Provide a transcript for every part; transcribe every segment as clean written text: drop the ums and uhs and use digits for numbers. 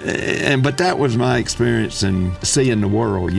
But that was my experience in seeing the world,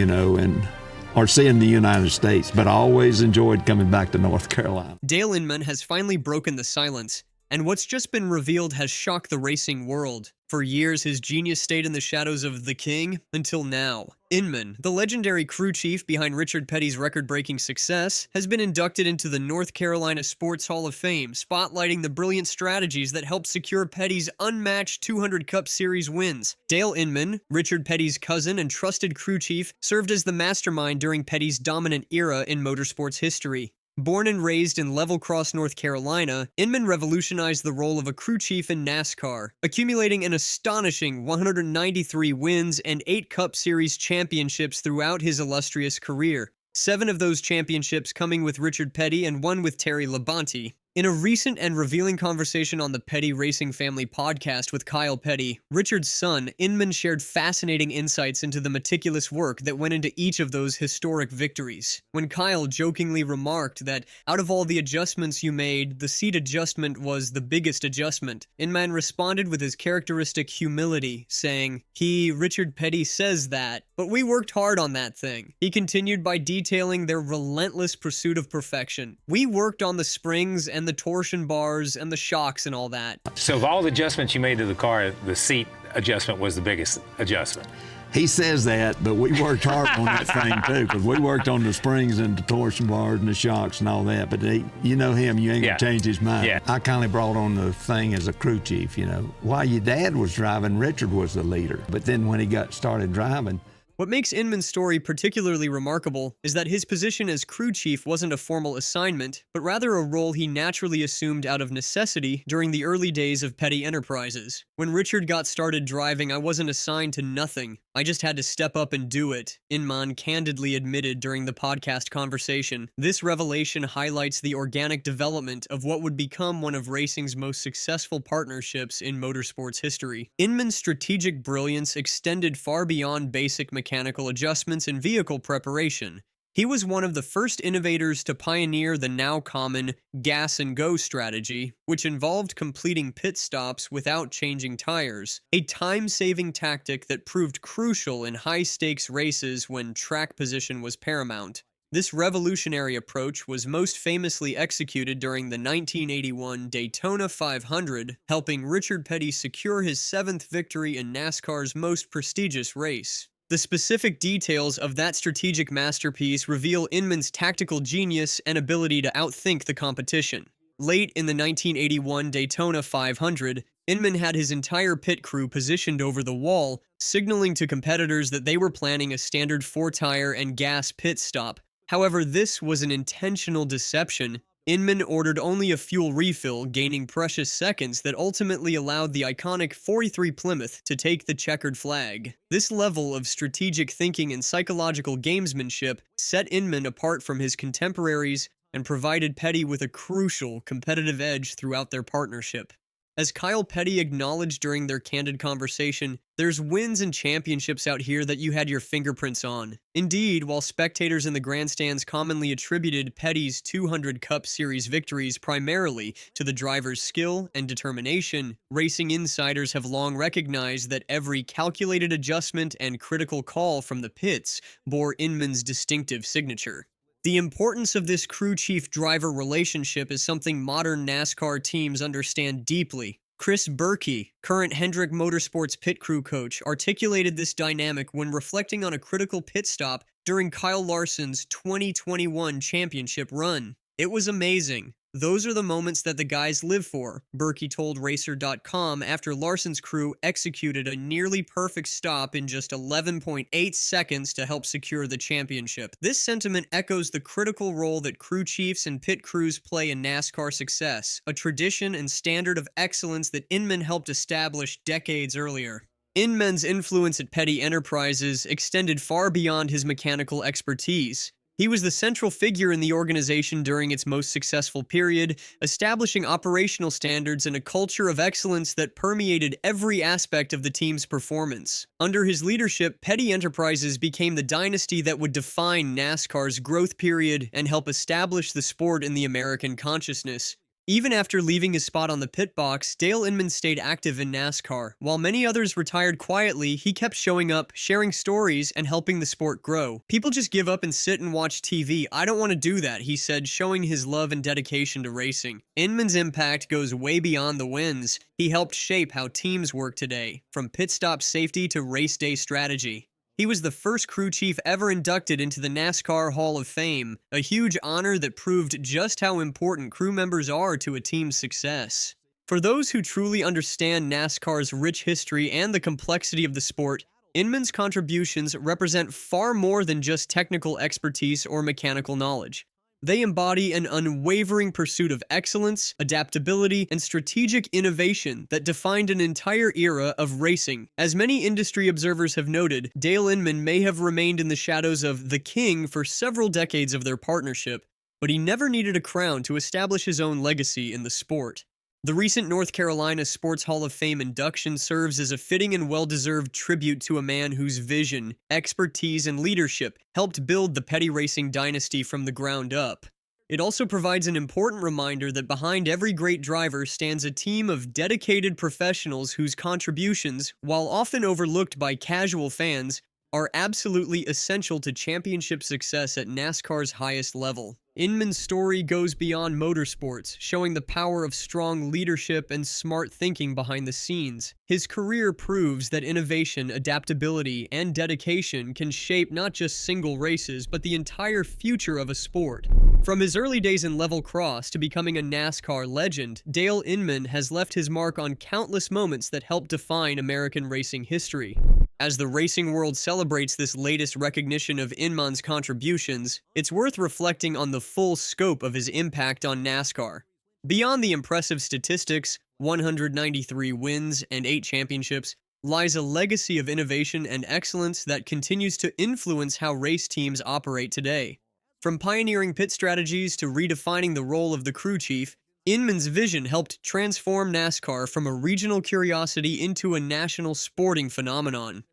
or seeing the United States. But I always enjoyed coming back to North Carolina. Dale Inman has finally broken the silence, and what's just been revealed has shocked the racing world. For years, his genius stayed in the shadows of the king, until now. Inman, the legendary crew chief behind Richard Petty's record-breaking success, has been inducted into the North Carolina Sports Hall of Fame, spotlighting the brilliant strategies that helped secure Petty's unmatched 200 Cup Series wins. Dale Inman, Richard Petty's cousin and trusted crew chief, served as the mastermind during Petty's dominant era in motorsports history. Born and raised in Level Cross, North Carolina, Inman revolutionized the role of a crew chief in NASCAR, accumulating an astonishing 193 wins and 8 Cup Series championships throughout his illustrious career. 7 of those championships coming with Richard Petty and 1 with Terry Labonte. In a recent and revealing conversation on the Petty Racing Family podcast with Kyle Petty, Richard's son, Inman shared fascinating insights into the meticulous work that went into each of those historic victories. When Kyle jokingly remarked that, out of all the adjustments you made, the seat adjustment was the biggest adjustment, Inman responded with his characteristic humility, saying, Richard Petty says that, but we worked hard on that thing. He continued by detailing their relentless pursuit of perfection. We worked on the springs and the torsion bars and the shocks and all that. So of all the adjustments you made to the car, the seat adjustment was the biggest adjustment. He says that, but we worked hard on that thing too, because we worked on the springs and the torsion bars and the shocks and all that. But you know him, you ain't gonna change his mind. Yeah. I kind of brought on the thing as a crew chief, While your dad was driving, Richard was the leader. But then when he got started driving, what makes Inman's story particularly remarkable is that his position as crew chief wasn't a formal assignment, but rather a role he naturally assumed out of necessity during the early days of Petty Enterprises. When Richard got started driving, I wasn't assigned to nothing. I just had to step up and do it, Inman candidly admitted during the podcast conversation. This revelation highlights the organic development of what would become one of racing's most successful partnerships in motorsports history. Inman's strategic brilliance extended far beyond basic mechanical adjustments and vehicle preparation. He was one of the first innovators to pioneer the now common gas and go strategy, which involved completing pit stops without changing tires, a time-saving tactic that proved crucial in high-stakes races when track position was paramount. This revolutionary approach was most famously executed during the 1981 Daytona 500, helping Richard Petty secure his 7th victory in NASCAR's most prestigious race. The specific details of that strategic masterpiece reveal Inman's tactical genius and ability to outthink the competition. Late in the 1981 Daytona 500, Inman had his entire pit crew positioned over the wall, signaling to competitors that they were planning a standard 4-tire and gas pit stop. However, this was an intentional deception. Inman ordered only a fuel refill, gaining precious seconds that ultimately allowed the iconic 43 Plymouth to take the checkered flag. This level of strategic thinking and psychological gamesmanship set Inman apart from his contemporaries and provided Petty with a crucial competitive edge throughout their partnership. As Kyle Petty acknowledged during their candid conversation, there's wins and championships out here that you had your fingerprints on. Indeed, while spectators in the grandstands commonly attributed Petty's 200 Cup Series victories primarily to the driver's skill and determination, racing insiders have long recognized that every calculated adjustment and critical call from the pits bore Inman's distinctive signature. The importance of this crew chief-driver relationship is something modern NASCAR teams understand deeply. Chris Berkey, current Hendrick Motorsports pit crew coach, articulated this dynamic when reflecting on a critical pit stop during Kyle Larson's 2021 championship run. It was amazing. Those are the moments that the guys live for, Berkey told Racer.com after Larson's crew executed a nearly perfect stop in just 11.8 seconds to help secure the championship. This sentiment echoes the critical role that crew chiefs and pit crews play in NASCAR success, a tradition and standard of excellence that Inman helped establish decades earlier. Inman's influence at Petty Enterprises extended far beyond his mechanical expertise. He was the central figure in the organization during its most successful period, establishing operational standards and a culture of excellence that permeated every aspect of the team's performance. Under his leadership, Petty Enterprises became the dynasty that would define NASCAR's growth period and help establish the sport in the American consciousness. Even after leaving his spot on the pit box, Dale Inman stayed active in NASCAR. While many others retired quietly, he kept showing up, sharing stories, and helping the sport grow. "People just give up and sit and watch TV. I don't want to do that," he said, showing his love and dedication to racing. Inman's impact goes way beyond the wins. He helped shape how teams work today, from pit stop safety to race day strategy. He was the first crew chief ever inducted into the NASCAR Hall of Fame, a huge honor that proved just how important crew members are to a team's success. For those who truly understand NASCAR's rich history and the complexity of the sport, Inman's contributions represent far more than just technical expertise or mechanical knowledge. They embody an unwavering pursuit of excellence, adaptability, and strategic innovation that defined an entire era of racing. As many industry observers have noted, Dale Inman may have remained in the shadows of the King for several decades of their partnership, but he never needed a crown to establish his own legacy in the sport. The recent North Carolina Sports Hall of Fame induction serves as a fitting and well-deserved tribute to a man whose vision, expertise, and leadership helped build the petty racing dynasty from the ground up. It also provides an important reminder that behind every great driver stands a team of dedicated professionals whose contributions, while often overlooked by casual fans, are absolutely essential to championship success at NASCAR's highest level. Inman's story goes beyond motorsports, showing the power of strong leadership and smart thinking behind the scenes. His career proves that innovation, adaptability, and dedication can shape not just single races, but the entire future of a sport. From his early days in level cross to becoming a NASCAR legend, Dale Inman has left his mark on countless moments that helped define American racing history. As the racing world celebrates this latest recognition of Inman's contributions, it's worth reflecting on the full scope of his impact on NASCAR. Beyond the impressive statistics, 193 wins and 8 championships, lies a legacy of innovation and excellence that continues to influence how race teams operate today. From pioneering pit strategies to redefining the role of the crew chief, Inman's vision helped transform NASCAR from a regional curiosity into a national sporting phenomenon.